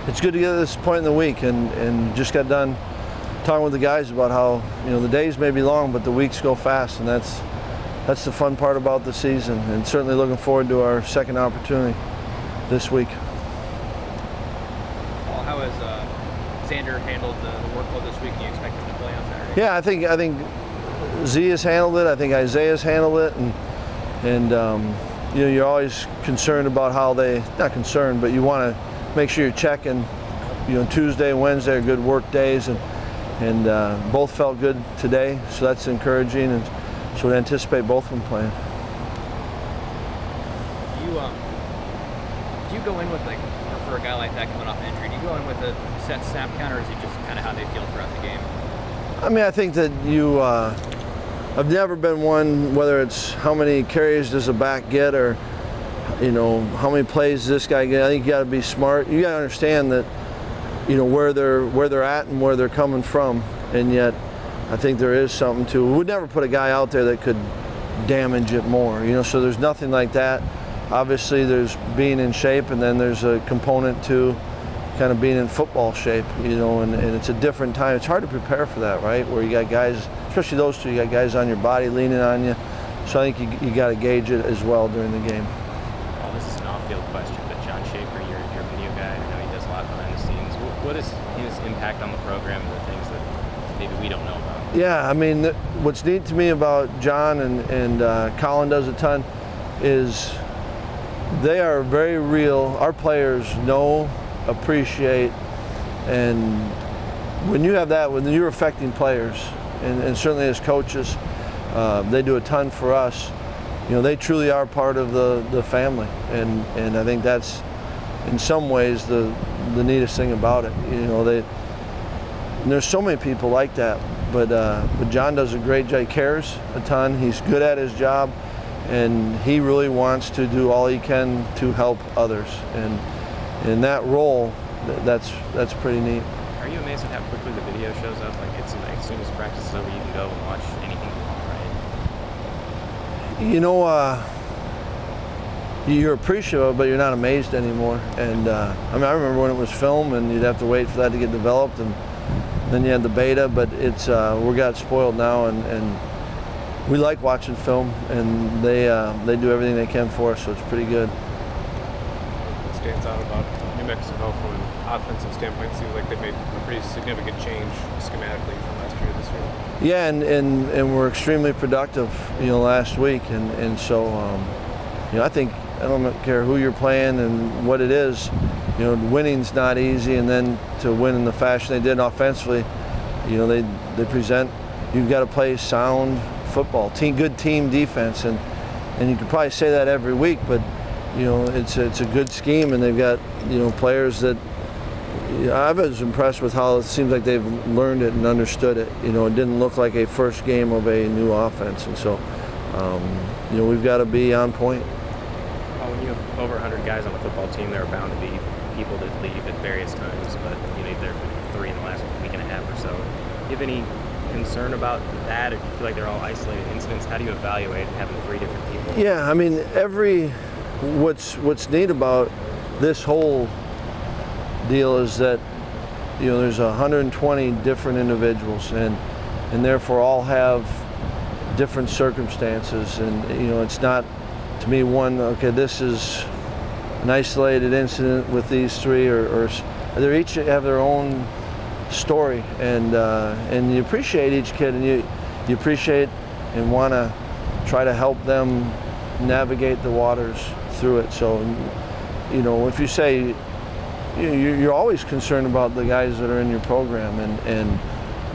it's good to get to this point in the week, and just got done talking with the guys about how, the days may be long, but the weeks go fast, and that's the fun part about the season, and certainly looking forward to our second opportunity this week. Well, how has Xander handled the workload this week? Do you expect him to play on Saturday? Yeah, I think Z has handled it. I think Isaiah's handled it, and you're always concerned about how not concerned, but you want to make sure you're checking. Tuesday and Wednesday are good work days, and both felt good today, so that's encouraging, and so we anticipate both of them playing. Do you go in with, for a guy like that coming off injury, do you go in with a set snap count, or is it just kind of how they feel throughout the game? I mean, I think that I've never been one, whether it's how many carries does a back get, or how many plays does this guy get. I think you got to be smart. You got to understand that where they're at and where they're coming from, and yet I think there is something to. We would never put a guy out there that could damage it more. So there's nothing like that. Obviously, there's being in shape, and then there's a component to kind of being in football shape. And it's a different time. It's hard to prepare for that, right? Where you got guys, especially those two, you got guys on your body leaning on you. So I think you got to gauge it as well during the game. Well, this is an off-field question, but John Schaefer, your video guy, I know he does a lot behind the scenes. What is his impact on the program and the things that maybe we don't know about? Yeah, I mean, what's neat to me about John and Colin does a ton is they are very real. Our players know, appreciate, and when you have that, when you're affecting players, and certainly as coaches, they do a ton for us. They truly are part of the family, and I think that's in some ways the neatest thing about it. There's so many people like that, but John does a great job. He cares a ton. He's good at his job, and he really wants to do all he can to help others. And in that role, that's pretty neat. Are you amazed at how quickly the video shows up? It's as soon as practice is over, you can go and watch anything you want, right? You're appreciative of it, but you're not amazed anymore. And I remember when it was film, and you'd have to wait for that to get developed, and then you had the beta. But we got spoiled now, and we like watching film, and they do everything they can for us, so it's pretty good. What stands out about New Mexico from an offensive standpoint? It seems like they made a pretty significant change schematically from last year to this year. Yeah, and we're extremely productive, last week, and so I think I don't care who you're playing and what it is. Winning's not easy, and then to win in the fashion they did offensively, they present. You've got to play sound football, good team defense, and you could probably say that every week, but it's a good scheme, and they've got players that I was impressed with how it seems like they've learned it and understood it. It didn't look like a first game of a new offense, and so we've got to be on point. When you have over 100 guys on the football team, there are bound to be people that leave at various times, but there have been 3 in the last week and a half or so. Do you have any concern about that, or do you feel like they're all isolated incidents? How do you evaluate having 3 different people? Yeah, I mean, what's neat about this whole deal is that there's 120 different individuals, and therefore all have different circumstances, and it's not, to me, okay, this is an isolated incident with these 3, or they each have their own story, and you appreciate each kid, and you appreciate and want to try to help them navigate the waters through it. So, if you say, you're always concerned about the guys that are in your program and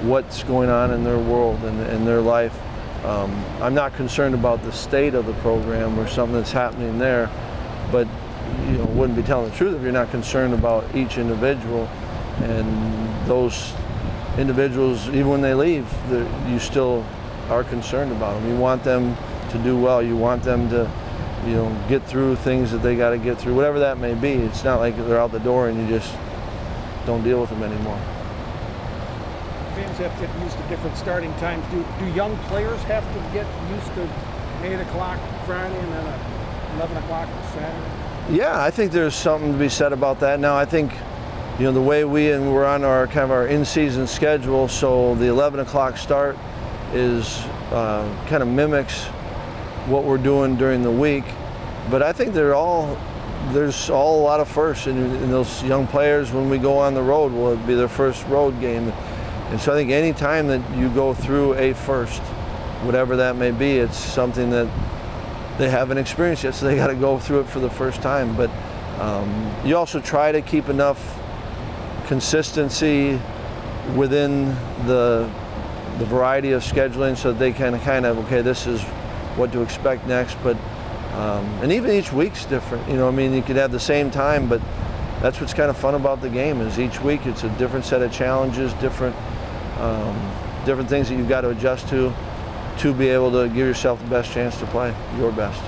what's going on in their world and their life. I'm not concerned about the state of the program or something that's happening there, but wouldn't be telling the truth if you're not concerned about each individual, and those individuals, even when they leave, you still are concerned about them. You want them to do well. You want them to get through things that they got to get through, whatever that may be. It's not like they're out the door and you just don't deal with them anymore. Fans have to get used to different starting times. Do young players have to get used to 8 o'clock Friday and then 11 o'clock Saturday? Yeah, I think there's something to be said about that. Now, I think you know, the way we're on our kind of our in-season schedule, so the 11 o'clock start is kind of mimics what we're doing during the week. But I think there's all a lot of firsts, and those young players, when we go on the road, will be their first road game. And so I think any time that you go through a first, whatever that may be, it's something that they haven't experienced yet, so they got to go through it for the first time. But you also try to keep enough consistency within the variety of scheduling so that they can kind of, okay, this is what to expect next. But and even each week's different. You know, I mean, you could have the same time, but that's what's kind of fun about the game, is each week it's a different set of challenges, different things that you've got to adjust to be able to give yourself the best chance to play your best.